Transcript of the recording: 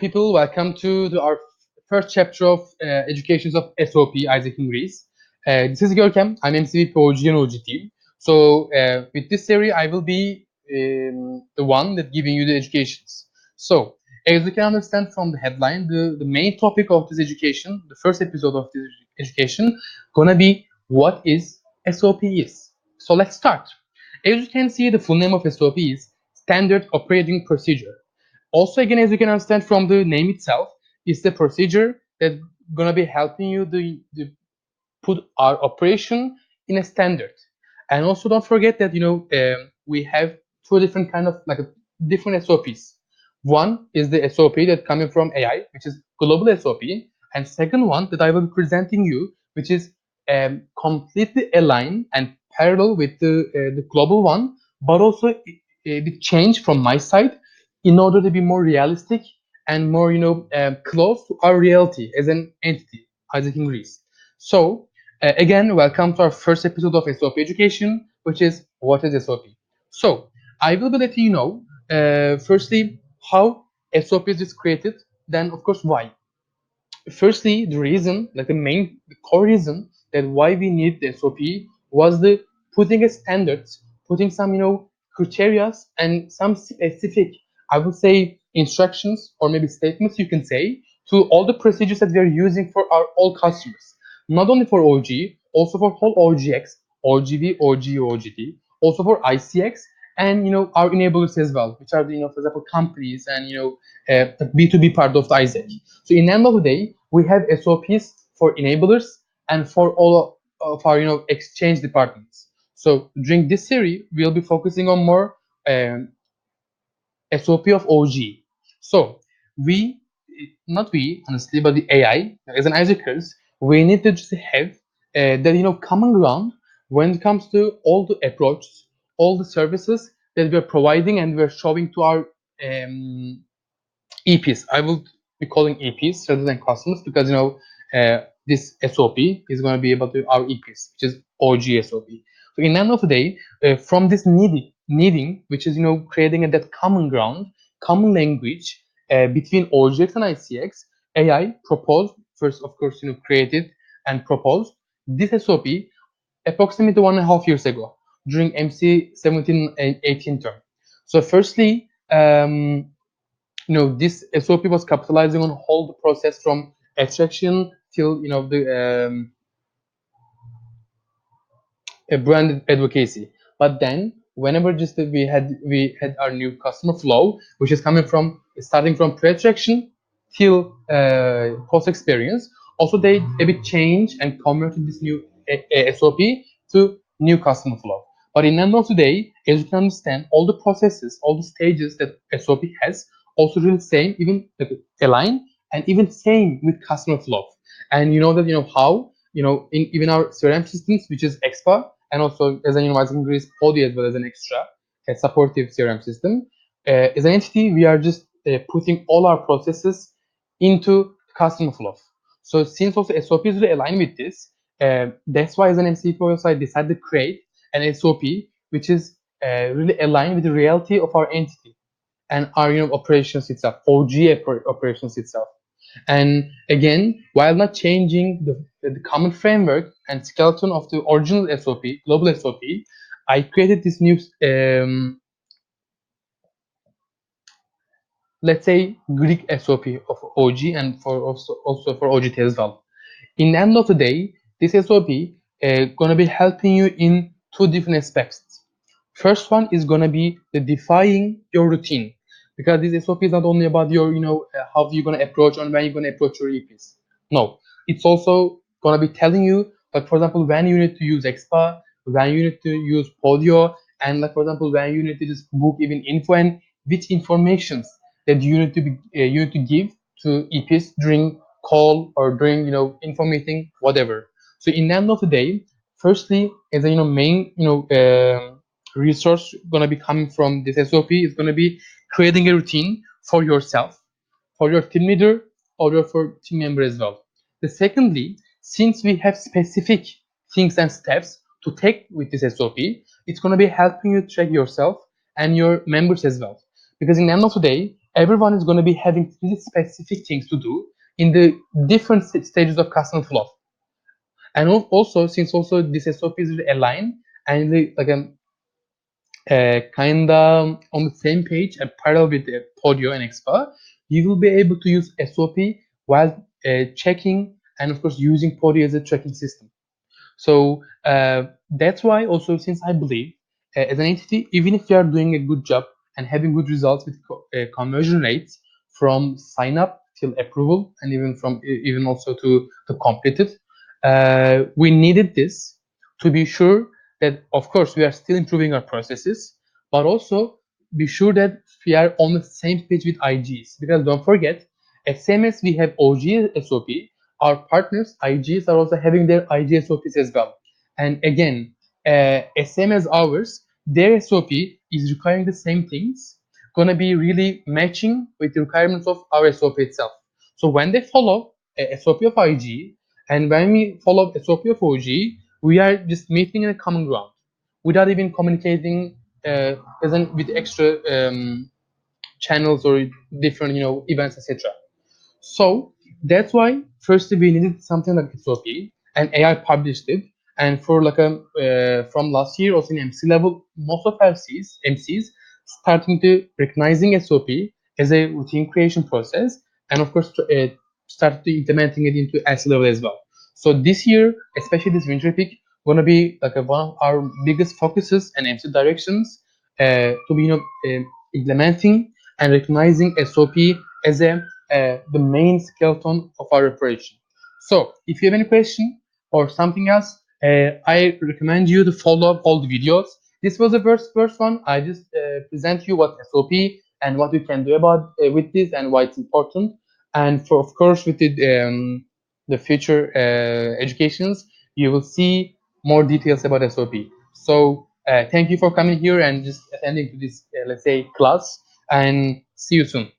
people, welcome to our first chapter of Educations of SOP, Isaac in Greece. This is Görkem. I'm MCVP oGE and oGE team. So with this series, I will be the one that giving you the educations. So as you can understand from the headline, the main topic of this education, the first episode of this education, gonna be what is SOP is. So let's start. As you can see, the full name of SOP is Standard Operating Procedure. Also, again, as you can understand from the name itself, it's the procedure that's gonna be helping you to put our operation in a standard. And also, don't forget that we have two different kind of different SOPs. One is the SOP that coming from AI, which is global SOP, and second one that I will be presenting you, which is completely aligned and parallel with the global one, but also with change from my side in order to be more realistic and more close to our reality as an entity, Isaac in Greece. So again, welcome to our first episode of SOP Education, which is what is SOP. So I will be letting you know firstly how SOP is created, then of course why. Firstly, the reason, the core reason that why we need the SOP was the putting a standards, putting some criteria and some specific, I would say, instructions or maybe statements you can say to all the procedures that we are using for our all customers, not only for oGE, also for whole oGX, oGV, oGE, oGT, also for ICX, and our enablers as well, which are the for example companies and B2B part of the Isaac. So in the end of the day, we have SOPs for enablers and for all of our exchange departments. So during this series, we'll be focusing on more SOP of oGE. So we, not we honestly, but the AI as an Isaacers, we need to just have that common ground when it comes to all the approaches, all the services that we're providing and we're showing to our EPs. I will be calling EPs rather than customers because this SOP is going to be able to our EPs, which is oGE SOP. So in the end of the day, from this needing, which is creating that common ground, common language between oGX and ICX, AI proposed first, of course, created and proposed this SOP approximately 1.5 years ago during MC 17 and 18 term. So firstly, this SOP was capitalizing on whole the process from extraction till the brand advocacy. But then whenever just we had our new customer flow, which is coming from starting from pre-extraction till post experience, also they a bit change and converted this new SOP to new customer flow. But in the end of the day, as you can understand, all the processes, all the stages that SOP has also really same, even align and even same with customer flow. And that how in even our CRM systems, which is expa, and also as an I can Greece Podi as well as an extra a supportive CRM system. As an entity, we are just putting all our processes into customer flow. So since also SOP is really aligned with this, that's why as an MCPO I decided to create an SOP which is really aligned with the reality of our entity and our operations itself, oGE operations itself. And again, while not changing the common framework and skeleton of the original SOP, global SOP, I created this new, let's say, Greek SOP of oGE and for also for oGT as well. In the end of the day, this SOP gonna be helping you in two different aspects. First one is gonna be the defining your routine, because this SOP is not only about your how you're gonna approach and when you're gonna approach your EPs. No, it's also gonna be telling you that, for example, when you need to use expa, when you need to use Podio, and for example when you need to just book even info and which informations that you need to be you need to give to EPs during call or during info meeting, whatever. So in the end of the day, firstly, as a main resource gonna be coming from this SOP is gonna be creating a routine for yourself, for your team leader, or for team member as well. The secondly, since we have specific things and steps to take with this SOP, it's gonna be helping you track yourself and your members as well. Because in the end of the day, everyone is going to be having really specific things to do in the different stages of customer flow. And also, since also this SOP is aligned and like kind of on the same page and parallel with the Podio and Expa, you will be able to use SOP while checking and of course using Podio as a tracking system. So that's why also, since I believe as an entity, even if you are doing a good job and having good results with conversion rates from sign up till approval and even from even also to completed, we needed this to be sure that of course we are still improving our processes, but also be sure that we are on the same page with IGs, because don't forget, at CMS we have oGE SOP. Our partners, IGs, are also having their IG SOPs as well. And again, same as ours, their SOP is requiring the same things, gonna be really matching with the requirements of our SOP itself. So when they follow a SOP of IG, and when we follow SOP of oGE, we are just meeting in a common ground without even communicating as in with extra channels or different events, etc. So that's why firstly we needed something like SOP, and AI published it. And for like a from last year also in MC level, most of MCs starting to recognizing SOP as a routine creation process, and of course start to implementing it into LC level as well. So this year, especially this winter peak, gonna be like one of our biggest focuses and MC directions to be implementing and recognizing SOP as the main skeleton of our operation. So if you have any question or something else, I recommend you to follow up all the videos. This was the first one. I just present you what SOP and what we can do about with this and why it's important. And for of course with the future educations, you will see more details about SOP. So thank you for coming here and just attending to this let's say class, and see you soon.